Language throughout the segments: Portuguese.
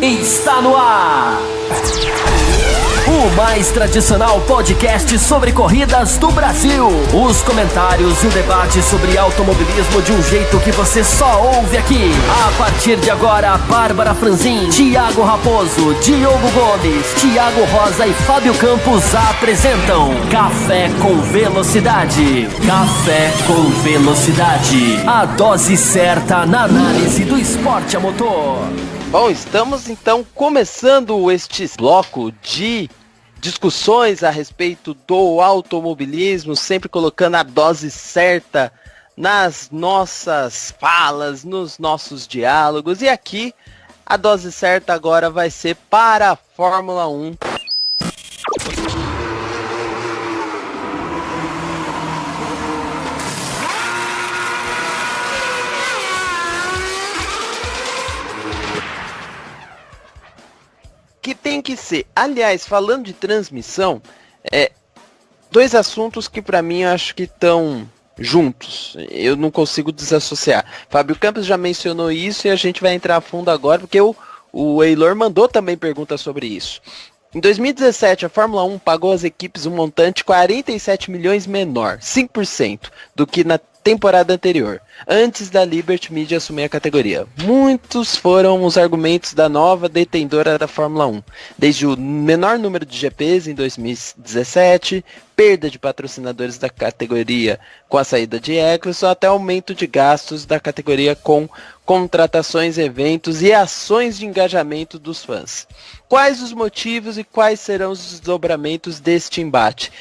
Está no ar! O mais tradicional podcast sobre corridas do Brasil. Os comentários e o debate sobre automobilismo de um jeito que você só ouve aqui. A partir de agora, Bárbara Franzin, Thiago Raposo, Diogo Gomes, Thiago Rosa e Fábio Campos apresentam Café com Velocidade. Café com Velocidade. A dose certa na análise do esporte a motor. Bom, estamos então começando este bloco de discussões a respeito do automobilismo, sempre colocando a dose certa nas nossas falas, nos nossos diálogos. E aqui, a dose certa agora vai ser para a Fórmula 1. Que tem que ser, aliás, falando de transmissão, dois assuntos que para mim eu acho que estão juntos, eu não consigo desassociar. Fábio Campos já mencionou isso e a gente vai entrar a fundo agora, porque o Eilor mandou também perguntas sobre isso. Em 2017, a Fórmula 1 pagou às equipes um montante 47 milhões menor, 5%, do que na temporada anterior, antes da Liberty Media assumir a categoria. Muitos foram os argumentos da nova detentora da Fórmula 1, desde o menor número de GPs em 2017, perda de patrocinadores da categoria com a saída de Eccleston, até aumento de gastos da categoria com contratações, eventos e ações de engajamento dos fãs. Quais os motivos e quais serão os desdobramentos deste embate,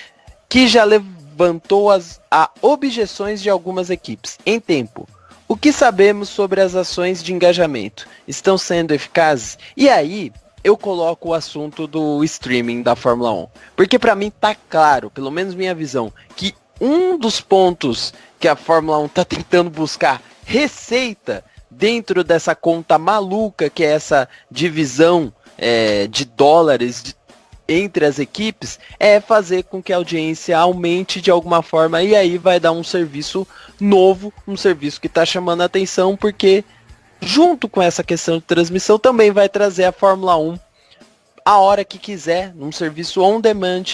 que já levantou as objeções de algumas equipes em tempo? O que sabemos sobre as ações de engajamento? Estão sendo eficazes? E aí, eu coloco o assunto do streaming da Fórmula 1. Porque para mim tá claro, pelo menos minha visão, que um dos pontos que a Fórmula 1 tá tentando buscar receita dentro dessa conta maluca, que é essa divisão de dólares entre as equipes, é fazer com que a audiência aumente de alguma forma, e aí vai dar um serviço novo, um serviço que está chamando a atenção, porque junto com essa questão de transmissão também vai trazer a Fórmula 1 a hora que quiser, num serviço on demand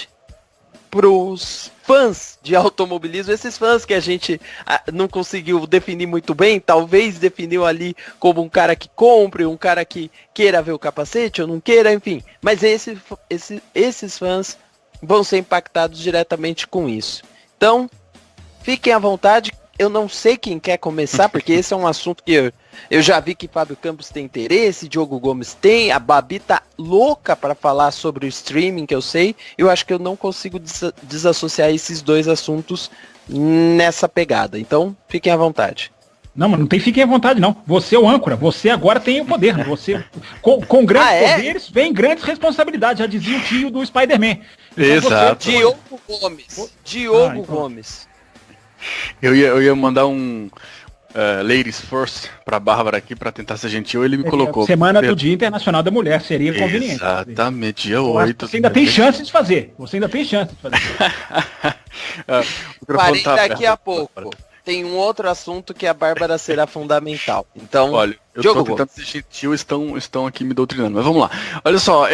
para os fãs de automobilismo, esses fãs que a gente não conseguiu definir muito bem, talvez definiu ali como um cara que compre, um cara que queira ver o capacete ou não queira, enfim. Mas esses fãs vão ser impactados diretamente com isso. Então, fiquem à vontade. Eu não sei quem quer começar, porque esse é um assunto que eu já vi que Fábio Campos tem interesse, Diogo Gomes tem, a Babi tá louca para falar sobre o streaming, que eu sei. Eu acho que eu não consigo desassociar esses dois assuntos nessa pegada. Então, fiquem à vontade. Não, mas não tem fiquem à vontade, não. Você é o âncora, você agora tem o poder. Você, com grandes poderes, vem grandes responsabilidades, já dizia o tio do Spider-Man. Então, exato. Diogo Gomes. Eu ia mandar um Ladies First pra Bárbara aqui pra tentar ser gentil, ele me colocou. Semana do Dia Internacional da Mulher, seria conveniente. Exatamente, dia 8. Você ainda tem chance de fazer. Parei daqui a pouco. Tem um outro assunto que a Bárbara será fundamental. Então, olha, eu tô tentando ser gentil, estão aqui me doutrinando, mas vamos lá. Olha só,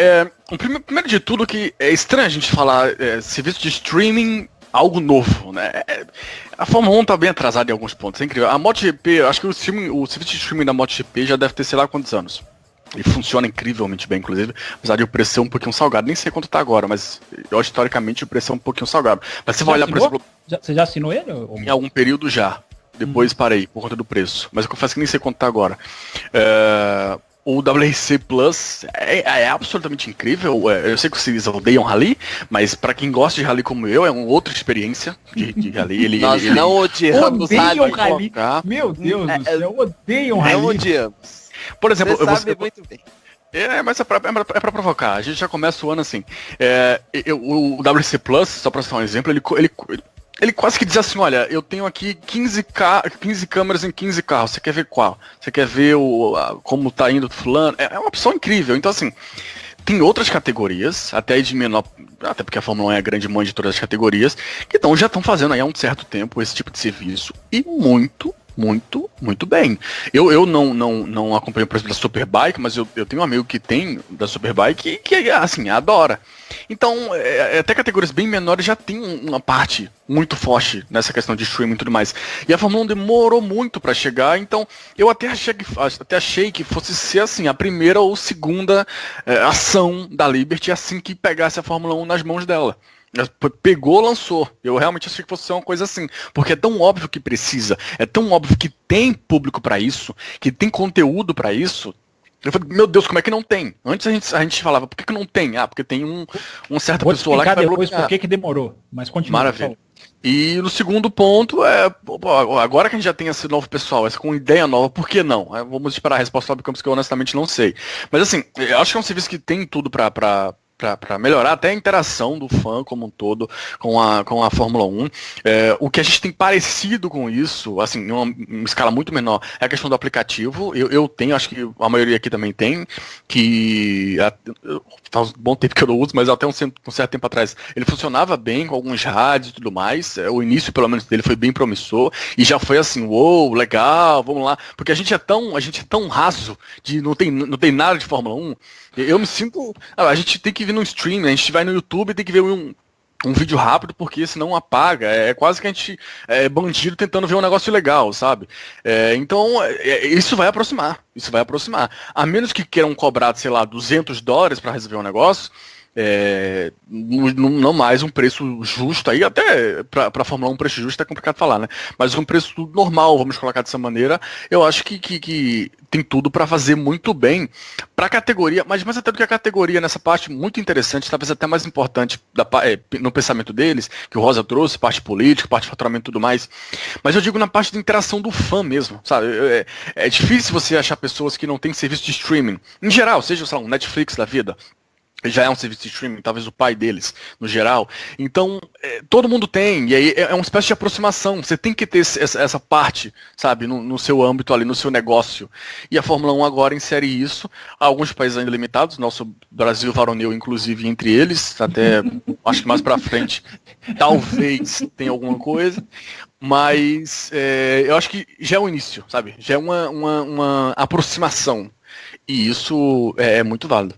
primeiro de tudo que é estranho a gente falar serviço de streaming, algo novo, né? A Fórmula 1 tá bem atrasada em alguns pontos, é incrível. A MotoGP, acho que o serviço de streaming da MotoGP já deve ter sei lá quantos anos. E funciona incrivelmente bem, inclusive, apesar de o preço ser um pouquinho salgado. Nem sei quanto tá agora, mas historicamente o preço é um pouquinho salgado. Mas você vai olhar, por exemplo... Você já assinou ele? Em algum período já. Depois parei, por conta do preço. Mas eu confesso que nem sei quanto tá agora. O WRC Plus é absolutamente incrível. Eu sei que vocês odeiam rally, mas pra quem gosta de rally como eu, é uma outra experiência de rally. Nós não odiamos rally. Meu Deus do céu, odeiam rally. Não odiamos. Por exemplo, você sabe muito bem. Mas é pra provocar. A gente já começa o ano assim. O WRC Plus, só pra citar um exemplo, ele quase que diz assim, olha, eu tenho aqui 15 câmeras em 15 carros, você quer ver qual? Você quer ver como tá indo fulano? É uma opção incrível. Então, assim, tem outras categorias, até de menor, até porque a Fórmula 1 é a grande mãe de todas as categorias, que já estão fazendo aí há um certo tempo esse tipo de serviço. E muito muito, muito bem. Eu não acompanho, por exemplo, da Superbike, mas eu tenho um amigo que tem da Superbike que assim, adora. Então, até categorias bem menores já tem uma parte muito forte nessa questão de streaming e tudo mais. E a Fórmula 1 demorou muito para chegar, então eu até achei que fosse ser assim, a primeira ou segunda ação da Liberty assim que pegasse a Fórmula 1 nas mãos dela. Pegou, lançou. Eu realmente achei que fosse ser uma coisa assim. Porque é tão óbvio que precisa, é tão óbvio que tem público pra isso, que tem conteúdo pra isso. Eu falei, meu Deus, como é que não tem? Antes a gente falava, por que não tem? Ah, porque tem uma certa pessoa lá que vai depois por que demorou, mas continua. Maravilha. E no segundo ponto agora que a gente já tem esse novo pessoal, essa com ideia nova, por que não? Vamos esperar a resposta do Campos, que eu honestamente não sei. Mas assim, eu acho que é um serviço que tem tudo pra melhorar até a interação do fã como um todo com a Fórmula 1. O que a gente tem parecido com isso, assim, em uma escala muito menor, é a questão do aplicativo. Eu tenho, acho que a maioria aqui também tem, que faz um bom tempo que eu não uso, mas até um certo tempo atrás ele funcionava bem com alguns rádios e tudo mais. O início, pelo menos, dele foi bem promissor e já foi assim, uou, legal, vamos lá. Porque a gente é tão raso de não tem nada de Fórmula 1. Eu me sinto... A gente tem que vir no stream, a gente vai no YouTube e tem que ver um vídeo rápido, porque senão apaga. É quase que a gente é bandido tentando ver um negócio legal, sabe? Então, isso vai aproximar. Isso vai aproximar. A menos que queiram cobrar, sei lá, $200 para resolver um negócio... não mais um preço justo, aí até para Fórmula 1 um preço justo é complicado falar, né? Mas um preço normal, vamos colocar dessa maneira, eu acho que tem tudo para fazer muito bem para a categoria, mas mais até do que a categoria nessa parte muito interessante, talvez até mais importante no pensamento deles, que o Rosa trouxe, parte política, parte de faturamento e tudo mais, mas eu digo na parte de interação do fã mesmo, sabe? É difícil você achar pessoas que não têm serviço de streaming, em geral, seja, sei lá, um Netflix da vida, já é um serviço de streaming, talvez o pai deles, no geral. Então, todo mundo tem, e aí é uma espécie de aproximação. Você tem que ter essa parte, sabe, no seu âmbito ali, no seu negócio. E a Fórmula 1 agora insere isso. Há alguns países ainda limitados, nosso Brasil varonil, inclusive, entre eles, até acho que mais pra frente, talvez tenha alguma coisa. Mas eu acho que já é o início, sabe? Já é uma aproximação. E isso é muito válido.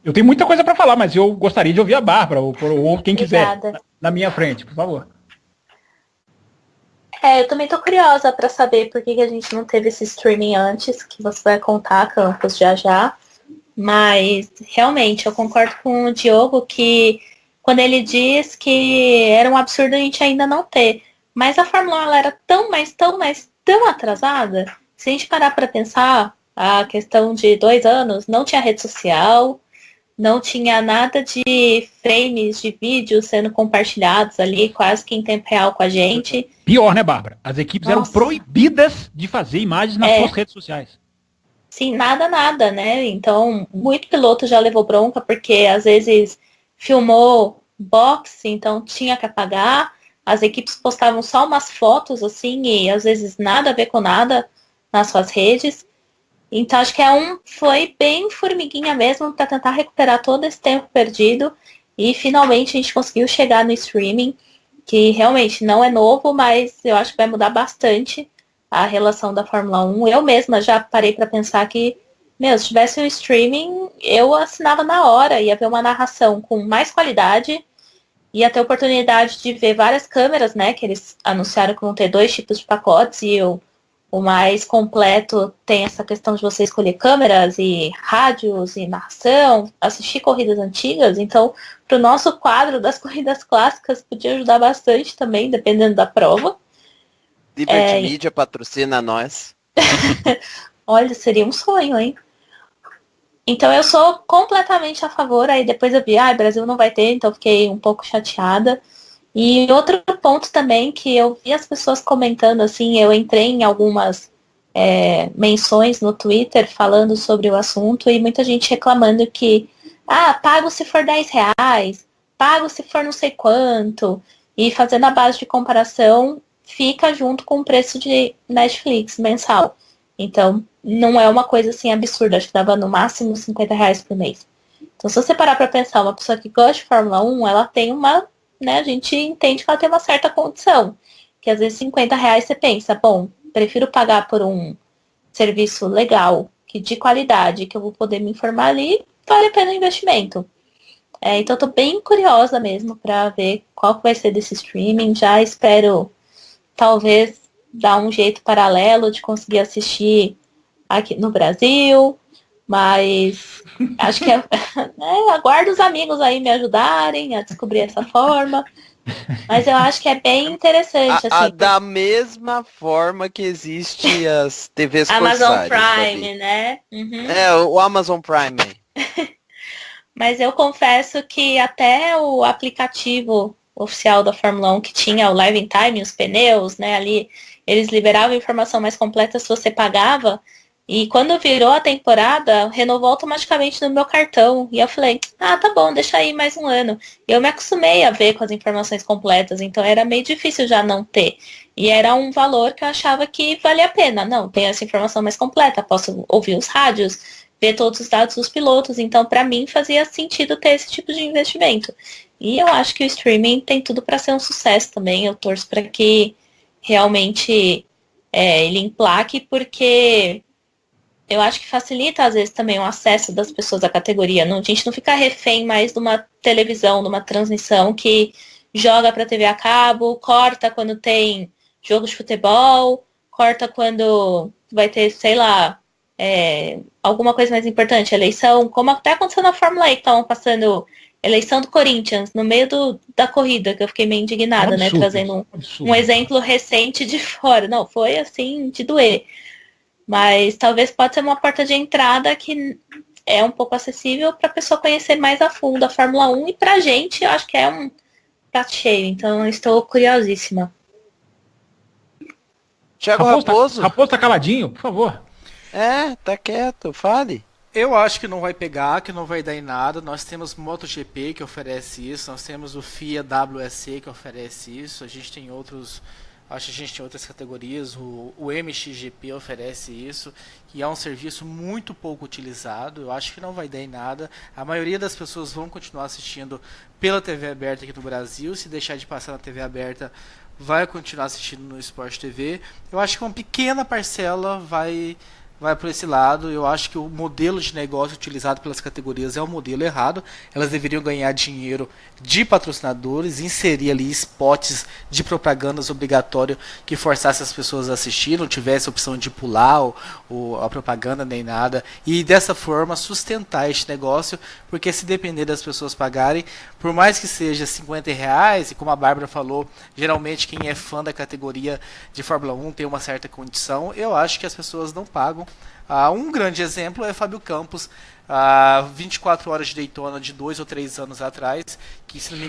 Eu tenho muita coisa para falar, mas eu gostaria de ouvir a Bárbara, ou quem quiser, na minha frente, por favor. Eu também tô curiosa para saber por que a gente não teve esse streaming antes, que você vai contar, Campos, já. Mas, realmente, eu concordo com o Diogo que quando ele diz que era um absurdo a gente ainda não ter. Mas a Fórmula 1 ela era tão atrasada. Se a gente parar para pensar, a questão de 2 anos, não tinha rede social, não tinha nada de frames de vídeo sendo compartilhados ali, quase que em tempo real com a gente. Pior, né, Bárbara? As equipes eram proibidas de fazer imagens nas suas redes sociais. Sim, nada, né? Então, muito piloto já levou bronca, porque às vezes filmou boxe, então tinha que apagar. As equipes postavam só umas fotos, assim, e às vezes nada a ver com nada nas suas redes. Então, acho que foi bem formiguinha mesmo para tentar recuperar todo esse tempo perdido. E, finalmente, a gente conseguiu chegar no streaming, que realmente não é novo, mas eu acho que vai mudar bastante a relação da Fórmula 1. Eu mesma já parei para pensar que, se tivesse um streaming, eu assinava na hora. Ia ver uma narração com mais qualidade. Ia ter oportunidade de ver várias câmeras, né? Que eles anunciaram que vão ter 2 tipos de pacotes e o mais completo tem essa questão de você escolher câmeras e rádios e narração, assistir corridas antigas. Então, para o nosso quadro das corridas clássicas, podia ajudar bastante também, dependendo da prova. Liberty Media patrocina nós. Olha, seria um sonho, hein? Então, eu sou completamente a favor. Aí depois eu vi, Brasil não vai ter, então fiquei um pouco chateada. E outro ponto também que eu vi as pessoas comentando, assim, eu entrei em algumas menções no Twitter falando sobre o assunto e muita gente reclamando que, pago se for R$10, pago se for não sei quanto, e fazendo a base de comparação, fica junto com o preço de Netflix mensal. Então, não é uma coisa assim absurda, acho que dava no máximo R$50 por mês. Então, se você parar para pensar, uma pessoa que gosta de Fórmula 1, ela tem a gente entende que ela tem uma certa condição. que às vezes R$50 você pensa, bom, prefiro pagar por um serviço legal, que de qualidade, que eu vou poder me informar ali, vale a pena o investimento. Então eu tô bem curiosa mesmo para ver qual que vai ser desse streaming. Já espero talvez dar um jeito paralelo de conseguir assistir aqui no Brasil, mas acho que aguardo os amigos aí me ajudarem a descobrir essa forma. Mas eu acho que é bem interessante. Assim, da mesma forma que existe as TVs Amazon corsárias, Prime, né? Uhum. O Amazon Prime. Mas eu confesso que até o aplicativo oficial da Fórmula 1, que tinha o Live in Time, os pneus, né, ali, eles liberavam informação mais completa se você pagava. E quando virou a temporada, renovou automaticamente no meu cartão. E eu falei, tá bom, deixa aí mais um ano. E eu me acostumei a ver com as informações completas, então era meio difícil já não ter. E era um valor que eu achava que valia a pena. Não, tem essa informação mais completa, posso ouvir os rádios, ver todos os dados dos pilotos. Então, para mim, fazia sentido ter esse tipo de investimento. E eu acho que o streaming tem tudo para ser um sucesso também. Eu torço para que realmente ele emplaque, porque eu acho que facilita, às vezes, também o acesso das pessoas à categoria. A gente não fica refém mais de uma televisão, de uma transmissão que joga para TV a cabo, corta quando tem jogo de futebol, corta quando vai ter, sei lá, alguma coisa mais importante, eleição, como até aconteceu na Fórmula E, que estavam passando eleição do Corinthians no meio da corrida, que eu fiquei meio indignada, né? Trazendo um exemplo recente de fora. Não, foi assim, de doer. Mas talvez pode ser uma porta de entrada que é um pouco acessível para a pessoa conhecer mais a fundo a Fórmula 1, e para a gente eu acho que é um prato cheio, então eu estou curiosíssima. Thiago Raposo. Raposo tá caladinho, por favor. Tá quieto, fale. Eu acho que não vai pegar, que não vai dar em nada. Nós temos MotoGP que oferece isso, nós temos o FIA WSC que oferece isso, a gente tem outros... Acho que a gente tem outras categorias, o MXGP oferece isso, que é um serviço muito pouco utilizado. Eu acho que não vai dar em nada. A maioria das pessoas vão continuar assistindo pela TV aberta aqui no Brasil. Se deixar de passar na TV aberta, vai continuar assistindo no Sport TV. Eu acho que uma pequena parcela vai por esse lado. Eu acho que o modelo de negócio utilizado pelas categorias é um modelo errado. Elas deveriam ganhar dinheiro de patrocinadores, inserir ali spots de propagandas obrigatórios que forçasse as pessoas a assistir, não tivesse a opção de pular a propaganda nem nada, e dessa forma sustentar este negócio, porque se depender das pessoas pagarem, por mais que seja R$50, e como a Bárbara falou, geralmente quem é fã da categoria de Fórmula 1 tem uma certa condição, eu acho que as pessoas não pagam. Um grande exemplo é Fábio Campos, 24 horas de Daytona de 2 ou 3 anos atrás, que se não me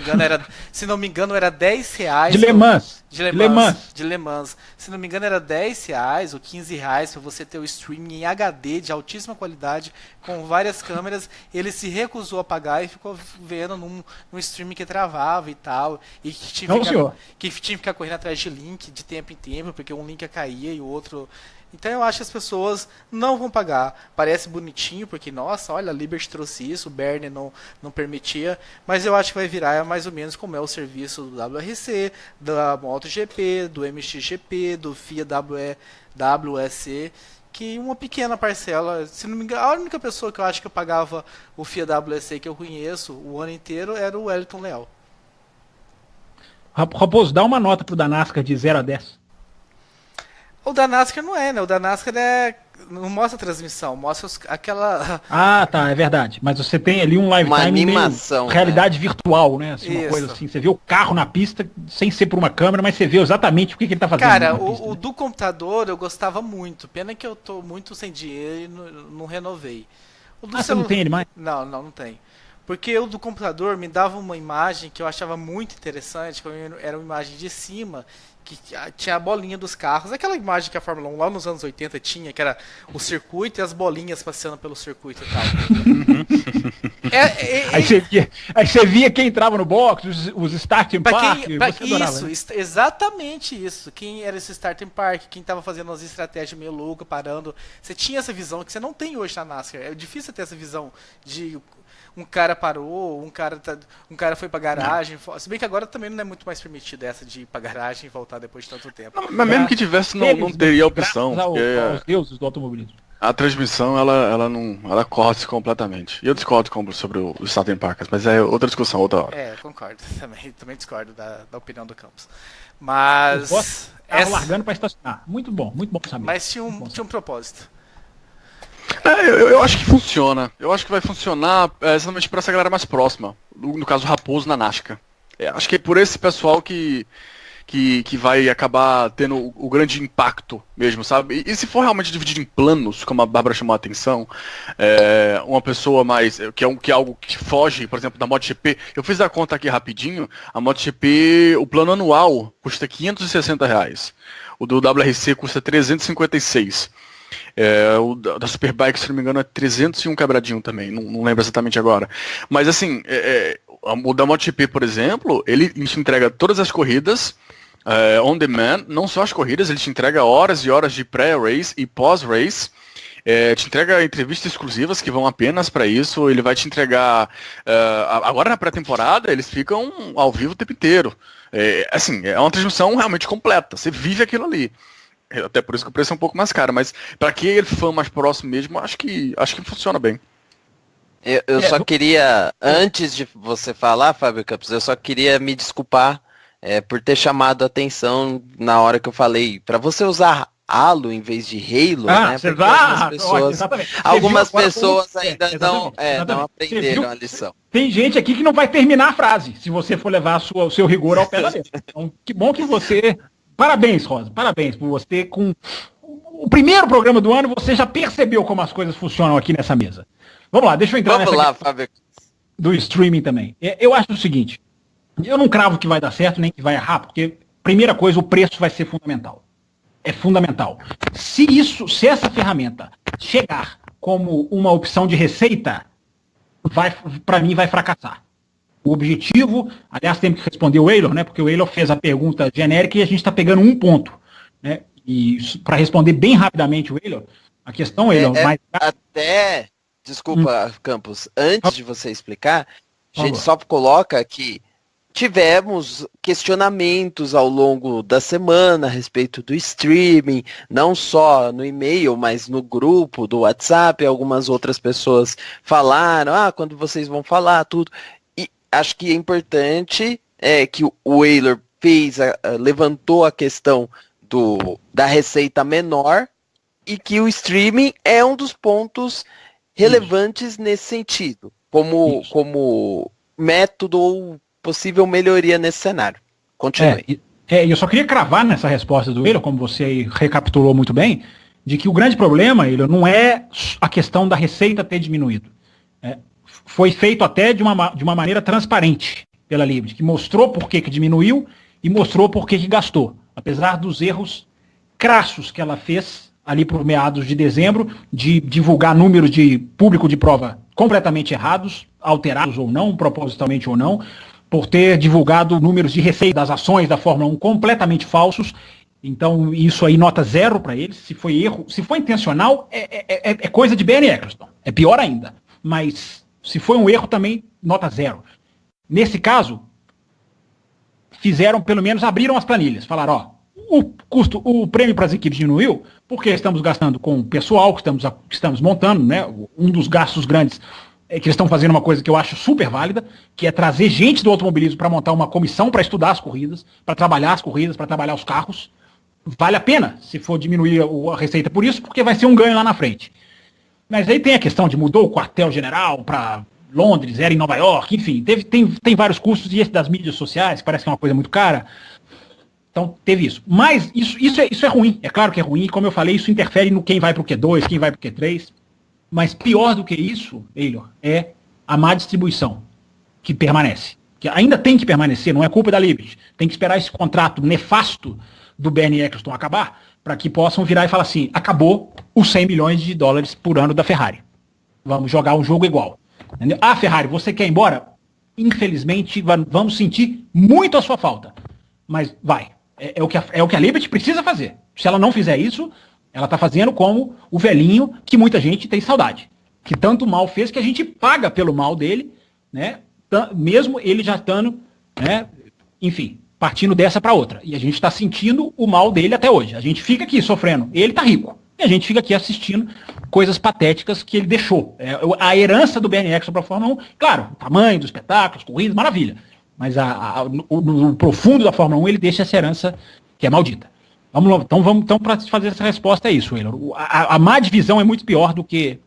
engano era R$10. De Le Mans. De Le Mans. Se não me engano era R$10 ou R$15 para você ter o streaming em HD de altíssima qualidade, com várias câmeras. Ele se recusou a pagar e ficou vendo num streaming que travava e tal, e que tinha que ficar correndo atrás de link de tempo em tempo, porque um link caía e o outro... Então eu acho que as pessoas não vão pagar. Parece bonitinho, porque, nossa, olha, a Liberty trouxe isso, o Bernie não permitia, mas eu acho que vai virar mais ou menos como é o serviço do WRC, da MotoGP, do MXGP, do FIA WSC, que uma pequena parcela, se não me engano, a única pessoa que eu acho que eu pagava o FIA WSC que eu conheço o ano inteiro era o Wellington Leal. Raposo, dá uma nota pro da NASCAR de 0 a 10. O da NASCAR não é, né? O da NASCAR não mostra a transmissão, mostra aquela... Tá, é verdade. Mas você tem ali um live uma time animação, realidade virtual, né? Assim, uma coisa assim. Você vê o carro na pista, sem ser por uma câmera, mas você vê exatamente o que ele tá fazendo. Cara, pista, o do computador eu gostava muito. Pena que eu tô muito sem dinheiro e não renovei. Você não tem ele mais? Não tem. Porque o do computador me dava uma imagem que eu achava muito interessante, que era uma imagem de cima, que tinha a bolinha dos carros, aquela imagem que a Fórmula 1 lá nos anos 80 tinha, que era o circuito e as bolinhas passeando pelo circuito e tal. Aí você via quem entrava no box, os starting park, exatamente isso. Quem era esse starting park, quem estava fazendo umas estratégias meio loucas, parando. Você tinha essa visão que você não tem hoje na NASCAR. É difícil ter essa visão de... Um cara parou, um cara foi pra garagem. Se bem que agora também não é muito mais permitido essa de ir pra garagem e voltar depois de tanto tempo. Mas mesmo que tivesse, não teria opção. Aos deuses do automobilismo. A transmissão, ela corre-se completamente. E eu discordo sobre o Staten Parkas, mas é outra discussão, outra hora. Concordo. Também discordo da opinião do Campos. Mas... largando para estacionar. Muito bom saber. Mas tinha um propósito. Eu acho que funciona. Eu acho que vai funcionar exatamente para essa galera mais próxima. No caso, o Raposo na NASCAR. Acho que é por esse pessoal que vai acabar tendo o grande impacto mesmo, sabe? E se for realmente dividido em planos, como a Bárbara chamou a atenção, uma pessoa mais... que é algo que foge, por exemplo, da MotoGP. Eu fiz a conta aqui rapidinho. A MotoGP, o plano anual custa R$560. O do WRC custa 356. O da Superbike, se não me engano, é 301 quebradinho também, não lembro exatamente agora. Mas assim, o da MotoGP, por exemplo, ele te entrega todas as corridas on demand, não só as corridas, ele te entrega horas e horas de pré-race e pós-race, te entrega entrevistas exclusivas que vão apenas para isso, ele vai te entregar, agora na pré-temporada, eles ficam ao vivo o tempo inteiro. Assim, é uma transmissão realmente completa, você vive aquilo ali. Até por isso que o preço é um pouco mais caro, mas para quem é fã mais próximo mesmo, acho que funciona bem. Eu só queria, antes de você falar, Fábio Campos, eu só queria me desculpar por ter chamado a atenção na hora que eu falei, para você usar Halo em vez de Halo, né? Porque algumas pessoas ainda não aprenderam a lição. Tem gente aqui que não vai terminar a frase, se você for levar o seu rigor ao pé da letra. Então, que bom que você... Parabéns, Rosa. Parabéns por você. Com o primeiro programa do ano, você já percebeu como as coisas funcionam aqui nessa mesa. Vamos lá, deixa eu entrar Fábio. Do streaming também. Eu acho o seguinte, eu não cravo que vai dar certo, nem que vai errar, porque, primeira coisa, o preço vai ser fundamental. É fundamental. Se essa ferramenta chegar como uma opção de receita, para mim vai fracassar. O objetivo, aliás, temos que responder o Eilor, né? Porque o Eilor fez a pergunta genérica e a gente está pegando um ponto, né? E para responder bem rapidamente o Eilor, a questão, Eilor, desculpa, Campos, antes de você explicar, a gente só coloca que tivemos questionamentos ao longo da semana a respeito do streaming, não só no e-mail, mas no grupo do WhatsApp, algumas outras pessoas falaram, quando vocês vão falar, tudo. Acho que é importante que o Eilor levantou a questão da receita menor e que o streaming é um dos pontos relevantes nesse sentido, como método ou possível melhoria nesse cenário. Continue. Eu só queria cravar nessa resposta do Eilor, como você recapitulou muito bem, de que o grande problema, Eilor, não é a questão da receita ter diminuído. Foi feito até de uma maneira transparente pela Liberty, que mostrou por que diminuiu e mostrou por que gastou. Apesar dos erros crassos que ela fez ali por meados de dezembro, de divulgar números de público de prova completamente errados, alterados ou não, propositalmente ou não, por ter divulgado números de receita das ações da Fórmula 1 completamente falsos. Então, isso aí, nota 0 para eles. Se foi erro, se foi intencional, é coisa de Bernie Eccleston. É pior ainda. Mas... se foi um erro também, nota 0. Nesse caso, pelo menos abriram as planilhas. Falaram, o prêmio para as equipes diminuiu, porque estamos gastando com o pessoal que estamos montando, né? Um dos gastos grandes é que eles estão fazendo uma coisa que eu acho super válida, que é trazer gente do automobilismo para montar uma comissão para estudar as corridas, para trabalhar as corridas, para trabalhar os carros. Vale a pena se for diminuir a receita por isso, porque vai ser um ganho lá na frente. Mas aí tem a questão de mudou o quartel-general para Londres, era em Nova York, enfim, tem vários custos, e esse das mídias sociais, parece que é uma coisa muito cara. Então, teve isso. Mas isso é ruim, é claro que é ruim, como eu falei, isso interfere no quem vai para o Q2, quem vai para o Q3. Mas pior do que isso, Eilor, é a má distribuição, que permanece. Que ainda tem que permanecer, não é culpa da Liberty. Tem que esperar esse contrato nefasto do Bernie Eccleston acabar, para que possam virar e falar assim, acabou os 100 milhões de dólares por ano da Ferrari. Vamos jogar um jogo igual. Entendeu? Ferrari, você quer ir embora? Infelizmente, vamos sentir muito a sua falta. Mas vai. É o que a Liberty precisa fazer. Se ela não fizer isso, ela está fazendo como o velhinho que muita gente tem saudade. Que tanto mal fez que a gente paga pelo mal dele, né? Mesmo ele já estando, né? Enfim, partindo dessa para outra. E a gente está sentindo o mal dele até hoje. A gente fica aqui sofrendo. Ele tá rico. E a gente fica aqui assistindo coisas patéticas que ele deixou. A herança do BNX para a Fórmula 1, claro, o tamanho dos espetáculos, corridas, maravilha. Mas no profundo da Fórmula 1 ele deixa essa herança que é maldita. Vamos lá, então para fazer essa resposta é isso, Willer. A má divisão é muito pior do que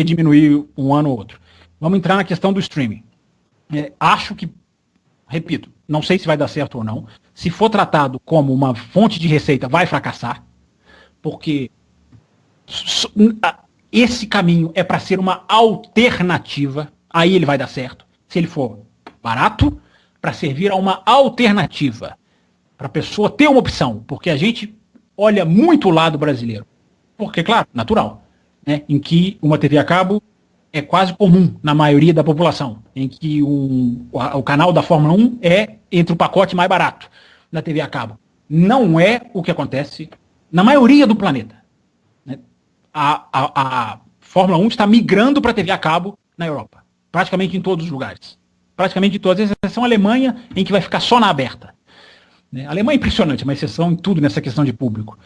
diminuir um ano ou outro. Vamos entrar na questão do streaming. Acho que, repito, não sei se vai dar certo ou não. Se for tratado como uma fonte de receita, vai fracassar, porque esse caminho é para ser uma alternativa, aí ele vai dar certo. Se ele for barato, para servir a uma alternativa, para a pessoa ter uma opção, porque a gente olha muito o lado brasileiro. Porque, claro, natural, né, em que uma TV a cabo é quase comum na maioria da população, em que o canal da Fórmula 1 é entre o pacote mais barato da TV a cabo. Não é o que acontece na maioria do planeta. Né? A Fórmula 1 está migrando para a TV a cabo na Europa, praticamente em todos os lugares. Praticamente em todas, exceção a Alemanha, em que vai ficar só na aberta. A Alemanha é impressionante, é uma exceção em tudo nessa questão de público.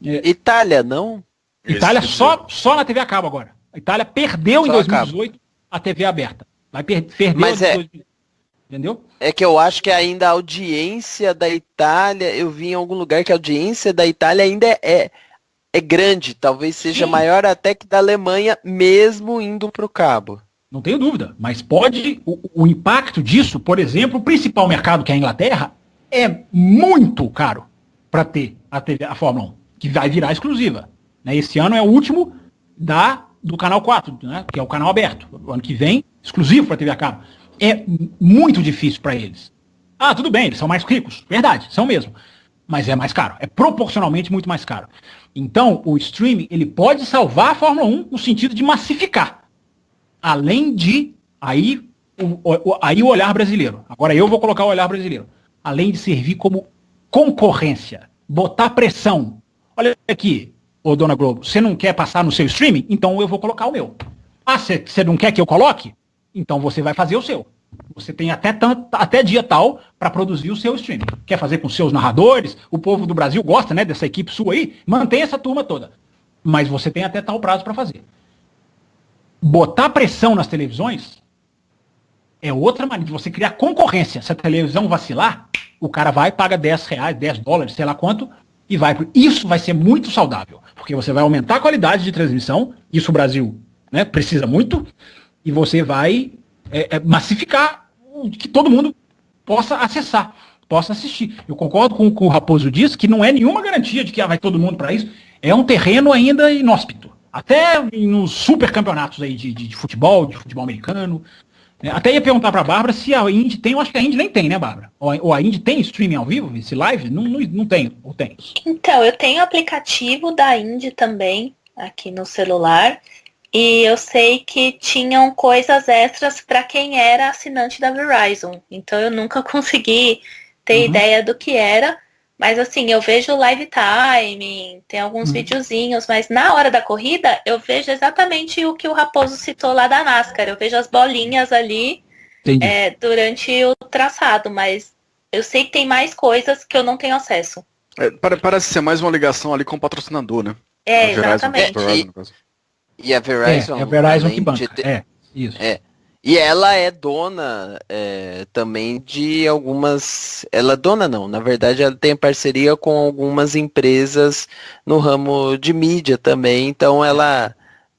Itália, não? Itália só na TV a cabo agora. A Itália perdeu em 2018 a TV aberta. Vai perder em 2018. Entendeu? É que eu acho que ainda a audiência da Itália, eu vi em algum lugar que a audiência da Itália ainda é grande. Talvez seja maior até que da Alemanha, mesmo indo para o cabo. Não tenho dúvida. Mas pode... O impacto disso, por exemplo, o principal mercado, que é a Inglaterra, é muito caro para ter a Fórmula 1, que vai virar exclusiva. Esse ano é o último do canal 4, né, que é o canal aberto. O ano que vem, exclusivo para a TV a cabo. É muito difícil para eles. Tudo bem, eles são mais ricos. Verdade, são mesmo. Mas é mais caro. É proporcionalmente muito mais caro. Então, o streaming, ele pode salvar a Fórmula 1 no sentido de massificar. Além de, aí o olhar brasileiro. Agora eu vou colocar o olhar brasileiro. Além de servir como concorrência. Botar pressão. Olha aqui, ô Dona Globo, você não quer passar no seu streaming? Então eu vou colocar o meu. Você não quer que eu coloque? Então você vai fazer o seu. Você tem até dia tal para produzir o seu streaming. Quer fazer com seus narradores? O povo do Brasil gosta, né, dessa equipe sua aí? Mantém essa turma toda. Mas você tem até tal prazo para fazer. Botar pressão nas televisões é outra maneira de você criar concorrência. Se a televisão vacilar, o cara vai, paga R$10, $10, sei lá quanto, e vai. Isso vai ser muito saudável, porque você vai aumentar a qualidade de transmissão, isso o Brasil, né, precisa muito, e você vai massificar que todo mundo possa acessar, possa assistir. Eu concordo com o que o Raposo disse, que não é nenhuma garantia de que vai todo mundo para isso. É um terreno ainda inóspito. Até nos super campeonatos aí de futebol americano. Até ia perguntar para a Bárbara se a Indy tem. Eu acho que a Indy nem tem, né, Bárbara? Ou a Indy tem streaming ao vivo, esse live? Não tem, ou tem? Então, eu tenho o aplicativo da Indy também, aqui no celular. E eu sei que tinham coisas extras para quem era assinante da Verizon. Então eu nunca consegui ter ideia do que era. Mas assim, eu vejo live time, tem alguns videozinhos, mas na hora da corrida eu vejo exatamente o que o Raposo citou lá da NASCAR. Eu vejo as bolinhas ali durante o traçado, mas eu sei que tem mais coisas que eu não tenho acesso. Parece ser mais uma ligação ali com o patrocinador, né? Exatamente. E a Verizon... É a Verizon que banca. Isso. E ela é dona também de algumas... Ela é dona não, na verdade ela tem parceria com algumas empresas no ramo de mídia também, então ela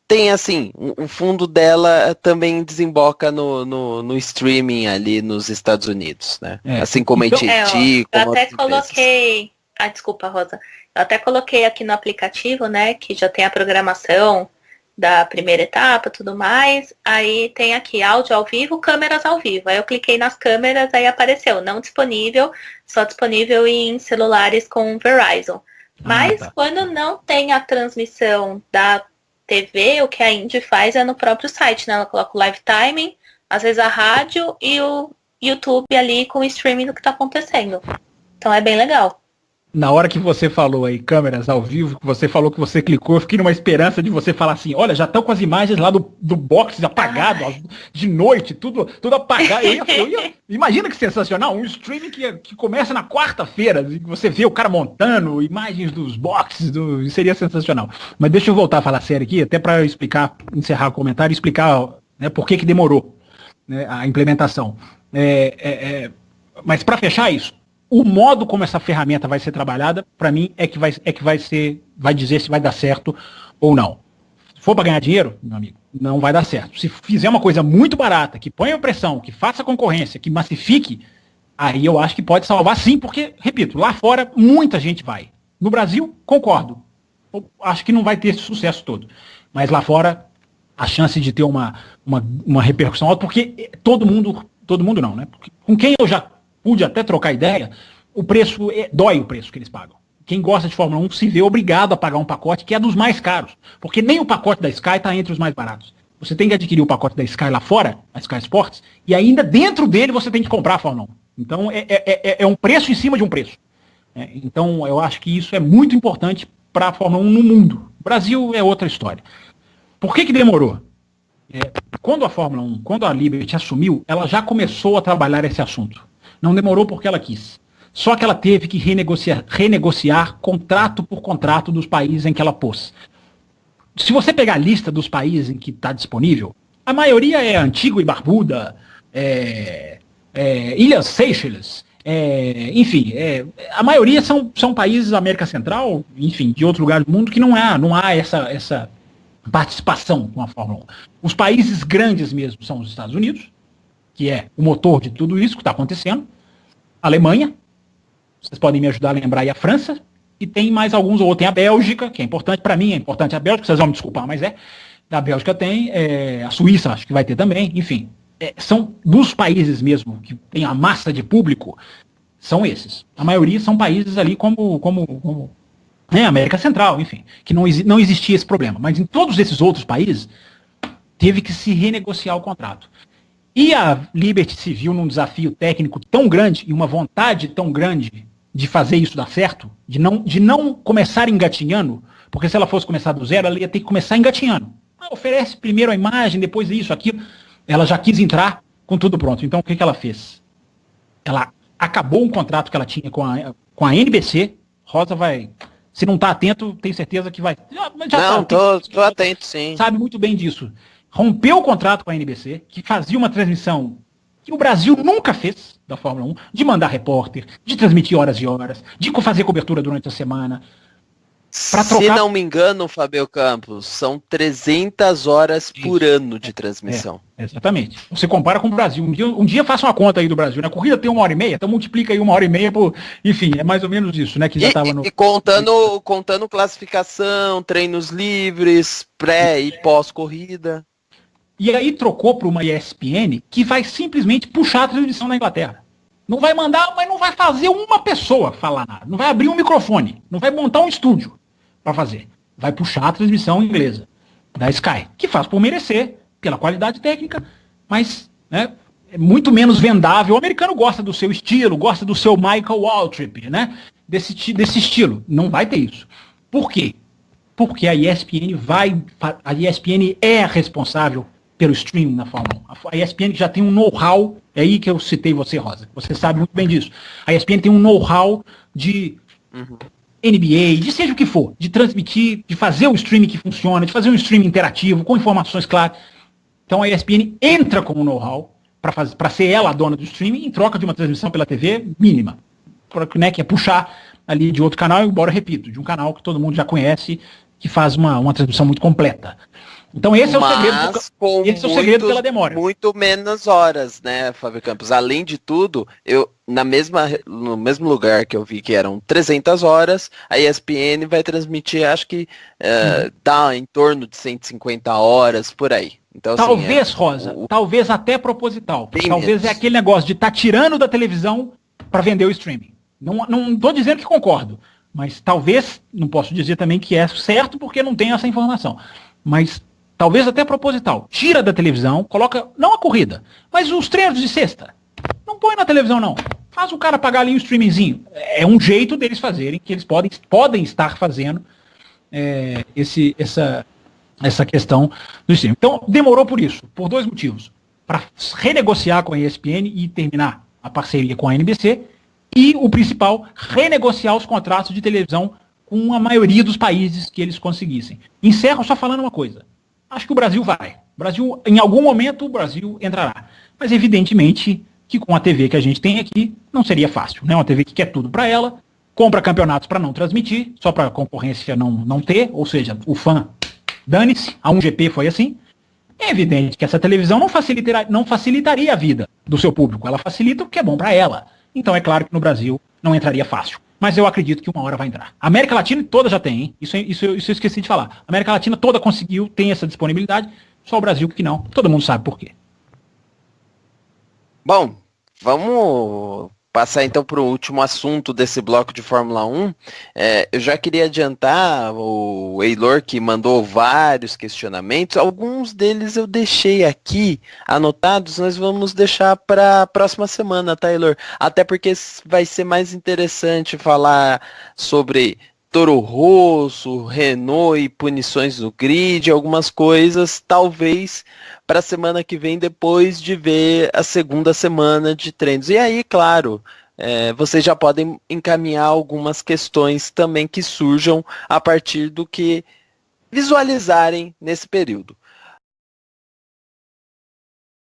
tem assim, o fundo dela também desemboca no streaming ali nos Estados Unidos, né? Assim como a AT&T, eu até coloquei... desculpa, Rosa. Eu até coloquei aqui no aplicativo, né, que já tem a programação da primeira etapa, tudo mais, aí tem aqui áudio ao vivo, câmeras ao vivo. Aí eu cliquei nas câmeras, aí apareceu não disponível, só disponível em celulares com Verizon. Mas quando não tem a transmissão da TV, o que a Indy faz é no próprio site, né? Ela coloca o live timing, às vezes a rádio e o YouTube ali com o streaming do que tá acontecendo. Então é bem legal. Na hora que você falou aí, câmeras ao vivo, que você falou que você clicou, eu fiquei numa esperança de você falar assim, olha, já estão com as imagens lá do box apagado, de noite, tudo apagado. Imagina que sensacional, um streaming que começa na quarta-feira, e você vê o cara montando imagens dos boxes, seria sensacional. Mas deixa eu voltar a falar sério aqui, até para explicar, encerrar o comentário e explicar, né, por que demorou, né, a implementação. Mas para fechar isso, o modo como essa ferramenta vai ser trabalhada, para mim, vai dizer se vai dar certo ou não. Se for para ganhar dinheiro, meu amigo, não vai dar certo. Se fizer uma coisa muito barata, que ponha pressão, que faça concorrência, que massifique, aí eu acho que pode salvar sim, porque, repito, lá fora muita gente vai. No Brasil, concordo. Eu acho que não vai ter esse sucesso todo. Mas lá fora, a chance de ter uma repercussão alta, porque todo mundo não, né? Porque com quem eu já pude até trocar ideia, o preço dói o preço que eles pagam. Quem gosta de Fórmula 1 se vê obrigado a pagar um pacote que é dos mais caros, porque nem o pacote da Sky está entre os mais baratos. Você tem que adquirir o pacote da Sky lá fora, a Sky Sports, e ainda dentro dele você tem que comprar a Fórmula 1. Então é um preço em cima de um preço. Então eu acho que isso é muito importante para a Fórmula 1 no mundo. O Brasil é outra história. Por que demorou? Quando a Fórmula 1, quando a Liberty assumiu, ela já começou a trabalhar esse assunto. Não demorou porque ela quis. Só que ela teve que renegociar contrato por contrato dos países em que ela pôs. Se você pegar a lista dos países em que está disponível, a maioria é Antigua e Barbuda, Ilhas Seychelles, enfim, a maioria são países da América Central, enfim, de outro lugar do mundo que não há essa participação com a Fórmula 1. Os países grandes mesmo são os Estados Unidos, que é o motor de tudo isso que está acontecendo, a Alemanha, vocês podem me ajudar a lembrar aí a França, e tem mais alguns, ou tem a Bélgica, que é importante, para mim é importante a Bélgica, vocês vão me desculpar, mas da Bélgica tem, a Suíça acho que vai ter também, enfim, são dos países mesmo, que tem a massa de público, são esses. A maioria são países ali como América Central, enfim, que não existia esse problema, mas em todos esses outros países, teve que se renegociar o contrato. E a Liberty se viu num desafio técnico tão grande e uma vontade tão grande de fazer isso dar certo, de não começar engatinhando, porque se ela fosse começar do zero, ela ia ter que começar engatinhando. Oferece primeiro a imagem, depois isso, aquilo. Ela já quis entrar com tudo pronto. Então o que ela fez? Ela acabou um contrato que ela tinha com a NBC. Rosa vai... Se não está atento, tenho certeza que vai... Tô atento, sim. Sabe muito bem disso. Rompeu o contrato com a NBC, que fazia uma transmissão que o Brasil nunca fez da Fórmula 1, de mandar repórter, de transmitir horas e horas, de fazer cobertura durante a semana. Se não me engano, Fábio Campos, são 300 horas por ano de transmissão. Exatamente. Você compara com o Brasil. Um dia faça uma conta aí do Brasil. Na corrida tem 1h30, então multiplica aí 1h30 por... Enfim, é mais ou menos isso, né? Que já estava no... E contando classificação, treinos livres, pré e pós-corrida. E aí trocou para uma ESPN que vai simplesmente puxar a transmissão na Inglaterra. Não vai mandar, mas não vai fazer uma pessoa falar nada. Não vai abrir um microfone. Não vai montar um estúdio para fazer. Vai puxar a transmissão inglesa da Sky, que faz por merecer, pela qualidade técnica, mas é muito menos vendável. O americano gosta do seu estilo, gosta do seu Michael Waltrip, né? Desse estilo. Não vai ter isso. Por quê? Porque a ESPN é a responsável pelo streaming na Fórmula 1. A ESPN já tem um know-how, é aí que eu citei você, Rosa, você sabe muito bem disso. A ESPN tem um know-how de NBA, de seja o que for, de transmitir, de fazer o streaming que funciona, de fazer um streaming interativo, com informações claras. Então a ESPN entra com um know-how para ser ela a dona do streaming em troca de uma transmissão pela TV mínima. Né, que é puxar ali de outro canal, embora, repito, de um canal que todo mundo já conhece, que faz uma transmissão muito completa. Então esse é o segredo pela demora. Muito menos horas, né, Fábio Campos? Além de tudo, eu no mesmo lugar que eu vi que eram 300 horas, a ESPN vai transmitir, acho que tá em torno de 150 horas, por aí. Então, talvez, assim, Rosa, talvez até proposital. Talvez é aquele negócio de estar tirando da televisão para vender o streaming. Não estou dizendo que concordo, mas talvez, não posso dizer também que é certo porque não tenho essa informação. Mas talvez até proposital. Tira da televisão, coloca, não a corrida, mas os treinos de sexta. Não põe na televisão, não. Faz o cara pagar ali um streamingzinho. É um jeito deles fazerem, que eles podem estar fazendo essa questão do streaming. Então, demorou por isso, por 2 motivos. Para renegociar com a ESPN e terminar a parceria com a NBC, e o principal, renegociar os contratos de televisão com a maioria dos países que eles conseguissem. Encerro só falando uma coisa. Acho que o Brasil vai. Em algum momento, o Brasil entrará. Mas, evidentemente, que com a TV que a gente tem aqui, não seria fácil. Né? Uma TV que quer tudo para ela, compra campeonatos para não transmitir, só para a concorrência não ter, ou seja, o fã, dane-se, a 1GP foi assim. É evidente que essa televisão não facilitaria a vida do seu público, ela facilita o que é bom para ela. Então é claro que no Brasil não entraria fácil. Mas eu acredito que uma hora vai entrar. A América Latina toda já tem, hein? Isso eu esqueci de falar. A América Latina toda conseguiu, tem essa disponibilidade, só o Brasil que não. Todo mundo sabe por quê. Bom, vamos passar então para o último assunto desse bloco de Fórmula 1. Eu já queria adiantar o Eilor, que mandou vários questionamentos. Alguns deles eu deixei aqui anotados, nós vamos deixar para a próxima semana, tá, Eilor? Até porque vai ser mais interessante falar sobre Toro Rosso, Renault e punições no grid, algumas coisas, talvez para a semana que vem, depois de ver a segunda semana de treinos. E aí, claro, vocês já podem encaminhar algumas questões também que surjam a partir do que visualizarem nesse período.